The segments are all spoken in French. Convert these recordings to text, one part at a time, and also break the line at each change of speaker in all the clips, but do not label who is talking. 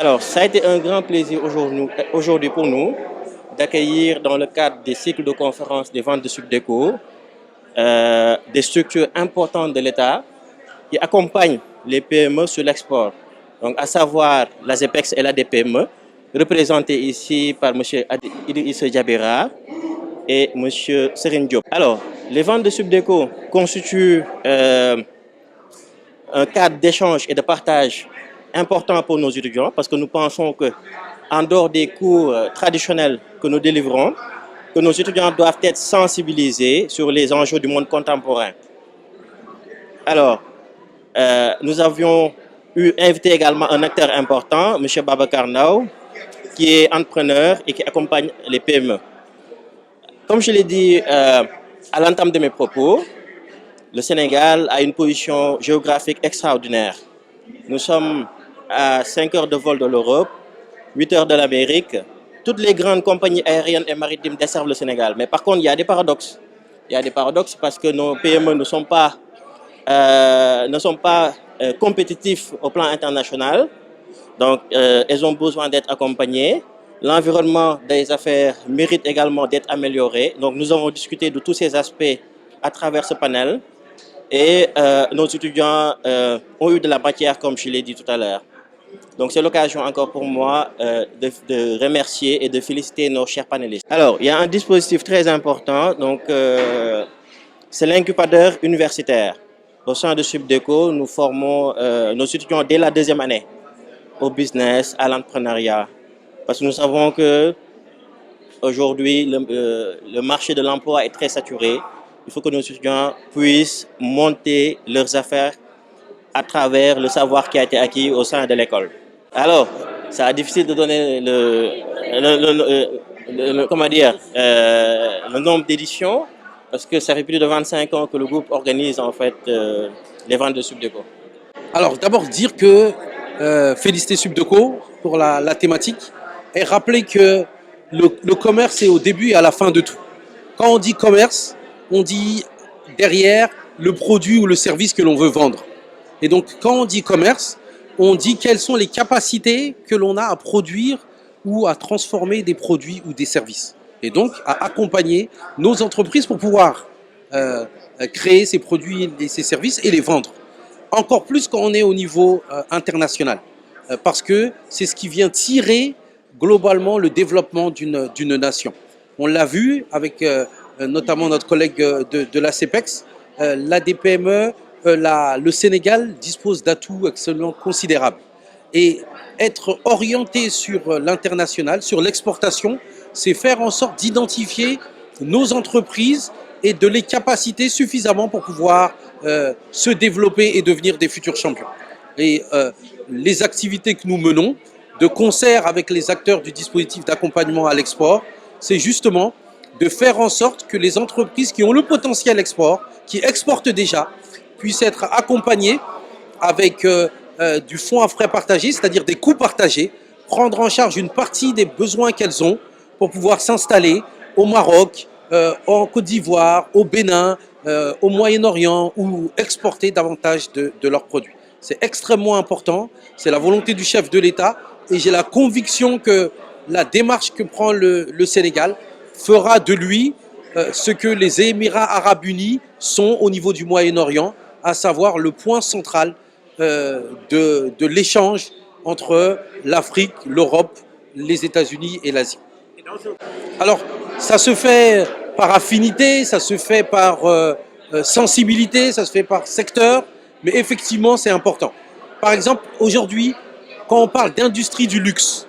Alors, ça a été un grand plaisir aujourd'hui pour nous d'accueillir dans le cadre des cycles de conférences des ventes de Subdeco des structures importantes de l'État qui accompagnent les PME sur l'export. Donc, à savoir la ZEPEX et la DPME, représentées ici par M. Idrissa Djabira et M. Serine Diop. Alors, les ventes de Subdeco constituent un cadre d'échange et de partage important pour nos étudiants parce que nous pensons que, en dehors des cours traditionnels que nous délivrons, que nos étudiants doivent être sensibilisés sur les enjeux du monde contemporain. Alors, nous avions invité également un acteur important, M. Babacar Ndao, qui est entrepreneur et qui accompagne les PME. Comme je l'ai dit à l'entame de mes propos, le Sénégal a une position géographique extraordinaire. Nous sommes à 5 heures de vol de l'Europe, 8 heures de l'Amérique. Toutes les grandes compagnies aériennes et maritimes desservent le Sénégal. Mais par contre, il y a des paradoxes. Il y a des paradoxes parce que nos PME ne sont pas compétitifs au plan international. Donc, elles ont besoin d'être accompagnées. L'environnement des affaires mérite également d'être amélioré. Donc, nous avons discuté de tous ces aspects à travers ce panel. Et nos étudiants ont eu de la matière, comme je l'ai dit tout à l'heure. Donc, c'est l'occasion encore pour moi de remercier et de féliciter nos chers panélistes. Alors, il y a un dispositif très important. Donc, c'est l'incubateur universitaire. Au sein de Subdeco, nous formons nos étudiants dès la deuxième année au business, à l'entrepreneuriat. Parce que nous savons que aujourd'hui, le marché de l'emploi est très saturé. Il faut que nos étudiants puissent monter leurs affaires à travers le savoir qui a été acquis au sein de l'école. Alors, c'est difficile de donner le nombre d'éditions parce que ça fait plus de 25 ans que le groupe organise en fait les ventes de Subdeco.
Alors, d'abord dire que féliciter Subdeco pour la thématique et rappeler que le commerce est au début et à la fin de tout. Quand on dit commerce, on dit derrière le produit ou le service que l'on veut vendre. Et donc, quand on dit commerce, on dit quelles sont les capacités que l'on a à produire ou à transformer des produits ou des services. Et donc, à accompagner nos entreprises pour pouvoir créer ces produits et ces services et les vendre. Encore plus quand on est au niveau international. Parce que c'est ce qui vient tirer globalement le développement d'une nation. On l'a vu avec notamment notre collègue de la CEPEX, la DPME, le Sénégal dispose d'atouts absolument considérables. Et être orienté sur l'international, sur l'exportation, c'est faire en sorte d'identifier nos entreprises et de les capaciter suffisamment pour pouvoir se développer et devenir des futurs champions. Et les activités que nous menons, de concert avec les acteurs du dispositif d'accompagnement à l'export, c'est justement de faire en sorte que les entreprises qui ont le potentiel export, qui exportent déjà, puissent être accompagnées avec du fonds à frais partagés, c'est-à-dire des coûts partagés, prendre en charge une partie des besoins qu'elles ont pour pouvoir s'installer au Maroc, en Côte d'Ivoire, au Bénin, au Moyen-Orient ou exporter davantage de leurs produits. C'est extrêmement important, c'est la volonté du chef de l'État et j'ai la conviction que la démarche que prend le Sénégal fera de lui ce que les Émirats arabes unis sont au niveau du Moyen-Orient, à savoir le point central de l'échange entre l'Afrique, l'Europe, les États-Unis et l'Asie. Alors, ça se fait par affinité, ça se fait par sensibilité, ça se fait par secteur, mais effectivement, c'est important. Par exemple, aujourd'hui, quand on parle d'industrie du luxe,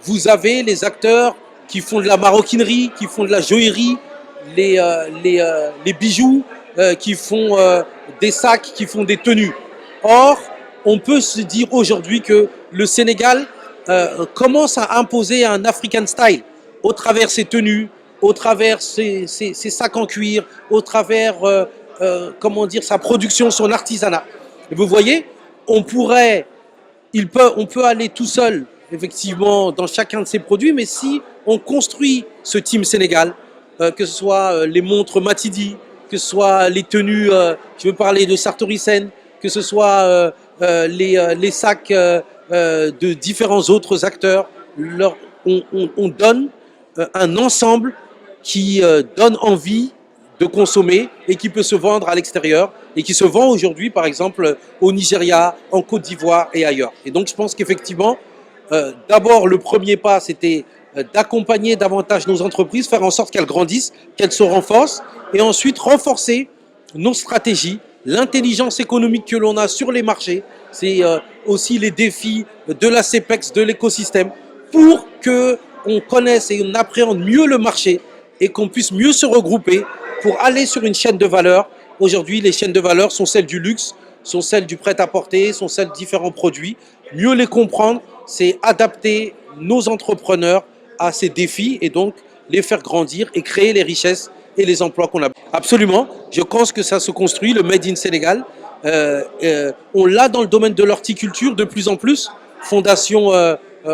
vous avez les acteurs qui font de la maroquinerie, qui font de la joaillerie, les bijoux, qui font des sacs, qui font des tenues. Or, on peut se dire aujourd'hui que le Sénégal commence à imposer un African style au travers ses tenues, au travers ses sacs en cuir, au travers comment dire, sa production, son artisanat. Et vous voyez, on peut aller tout seul, effectivement, dans chacun de ces produits, mais si on construit ce Team Sénégal, que ce soit les montres Matidi, que ce soit les tenues, je veux parler de Sartori Sen, que ce soit les sacs de différents autres acteurs. On donne un ensemble qui donne envie de consommer et qui peut se vendre à l'extérieur et qui se vend aujourd'hui, par exemple, au Nigeria, en Côte d'Ivoire et ailleurs. Et donc, je pense qu'effectivement, d'abord, le premier pas, c'était d'accompagner davantage nos entreprises, faire en sorte qu'elles grandissent, qu'elles se renforcent, et ensuite renforcer nos stratégies, l'intelligence économique que l'on a sur les marchés, c'est aussi les défis de la CEPEX, de l'écosystème, pour qu'on connaisse et on appréhende mieux le marché et qu'on puisse mieux se regrouper pour aller sur une chaîne de valeur. Aujourd'hui, les chaînes de valeur sont celles du luxe, sont celles du prêt-à-porter, sont celles de différents produits. Mieux les comprendre, c'est adapter nos entrepreneurs à ces défis et donc les faire grandir et créer les richesses et les emplois qu'on a. Absolument, je pense que ça se construit, le Made in Sénégal. On l'a dans le domaine de l'horticulture de plus en plus, fondation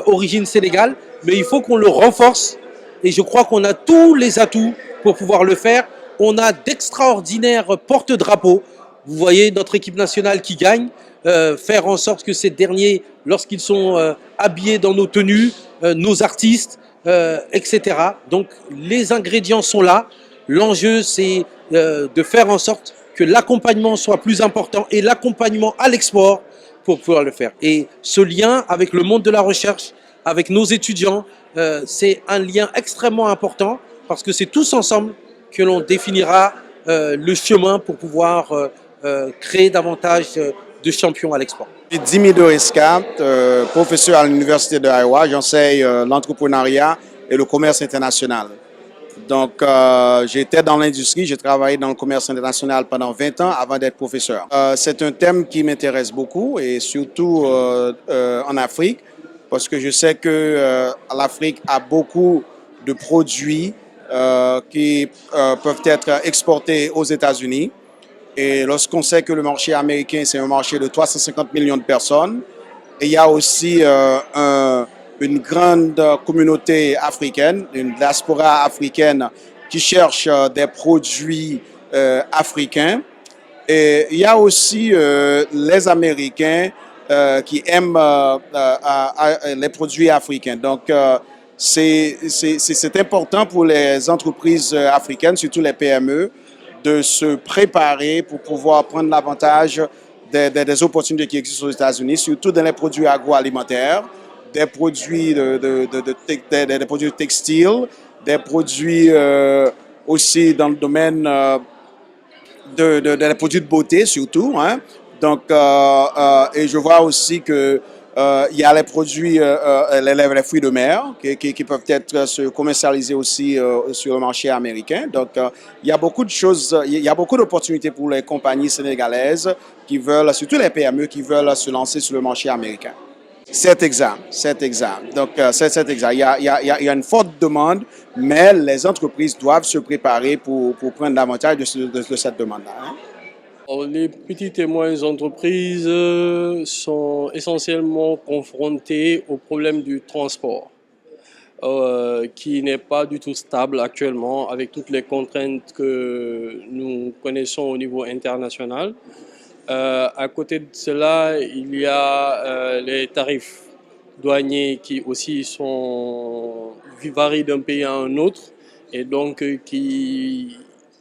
origine Sénégal, mais il faut qu'on le renforce et je crois qu'on a tous les atouts pour pouvoir le faire. On a d'extraordinaires porte-drapeaux. Vous voyez notre équipe nationale qui gagne, faire en sorte que ces derniers, lorsqu'ils sont habillés dans nos tenues, nos artistes, etc. Donc les ingrédients sont là. L'enjeu, c'est de faire en sorte que l'accompagnement soit plus important et l'accompagnement à l'export pour pouvoir le faire. Et ce lien avec le monde de la recherche, avec nos étudiants, c'est un lien extrêmement important parce que c'est tous ensemble que l'on définira le chemin pour pouvoir créer davantage de champions à l'export.
Je suis Dimi Dorisca, professeur à l'Université de Iowa. J'enseigne l'entrepreneuriat et le commerce international. Donc, j'étais dans l'industrie, j'ai travaillé dans le commerce international pendant 20 ans avant d'être professeur. C'est un thème qui m'intéresse beaucoup et surtout en Afrique parce que je sais que l'Afrique a beaucoup de produits qui peuvent être exportés aux États-Unis. Et lorsqu'on sait que le marché américain, c'est un marché de 350 millions de personnes, et il y a aussi une grande communauté africaine, une diaspora africaine qui cherche des produits africains. Et il y a aussi les Américains qui aiment les produits africains. Donc, c'est important pour les entreprises africaines, surtout les PME, de se préparer pour pouvoir prendre l'avantage des opportunités qui existent aux États-Unis, surtout dans les produits agroalimentaires, des produits des produits textiles, des produits aussi dans le domaine des produits de beauté surtout. Hein. Donc, et je vois aussi que il y a les produits, les fruits de mer qui peuvent être se commercialiser aussi sur le marché américain. Donc, il y a beaucoup de choses, il y a beaucoup d'opportunités pour les compagnies sénégalaises qui veulent, surtout les PME, qui veulent se lancer sur le marché américain. C'est exact, c'est exact. Donc, c'est exact. Il y a une forte demande, mais les entreprises doivent se préparer pour prendre l'avantage de cette demande-là. Hein.
Les petites et moyennes entreprises sont essentiellement confrontées au problème du transport, qui n'est pas du tout stable actuellement avec toutes les contraintes que nous connaissons au niveau international. À côté de cela, il y a les tarifs douaniers qui aussi varient d'un pays à un autre et donc qui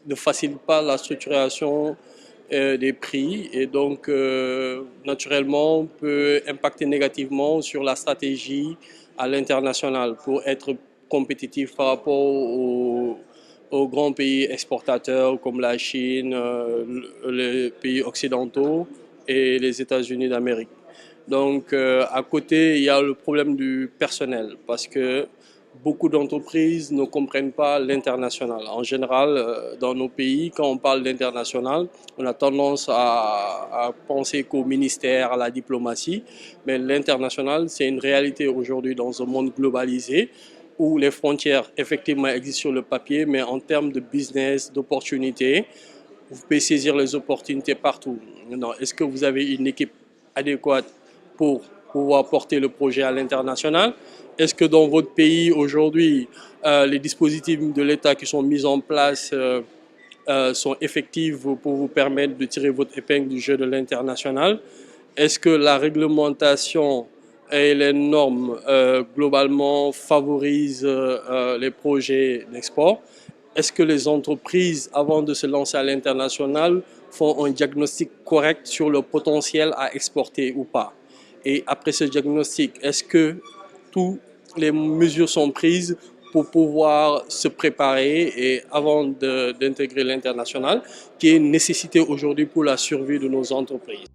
ne facilitent pas la structuration des prix et donc naturellement peut impacter négativement sur la stratégie à l'international pour être compétitif par rapport aux grands pays exportateurs comme la Chine, les pays occidentaux et les États-Unis d'Amérique. Donc à côté, il y a le problème du personnel parce que beaucoup d'entreprises ne comprennent pas l'international. En général, dans nos pays, quand on parle d'international, on a tendance à penser qu'au ministère, à la diplomatie, mais l'international, c'est une réalité aujourd'hui dans un monde globalisé où les frontières effectivement existent sur le papier, mais en termes de business, d'opportunités, vous pouvez saisir les opportunités partout. Est-ce que vous avez une équipe adéquate pour pouvoir porter le projet à l'international? Est-ce que dans votre pays aujourd'hui, les dispositifs de l'État qui sont mis en place sont effectifs pour vous permettre de tirer votre épingle du jeu de l'international? Est-ce que la réglementation et les normes globalement favorisent les projets d'export? Est-ce que les entreprises, avant de se lancer à l'international, font un diagnostic correct sur le potentiel à exporter ou pas? Et après ce diagnostic, est-ce que toutes les mesures sont prises pour pouvoir se préparer et avant d'intégrer l'international, qui est une nécessité aujourd'hui pour la survie de nos entreprises?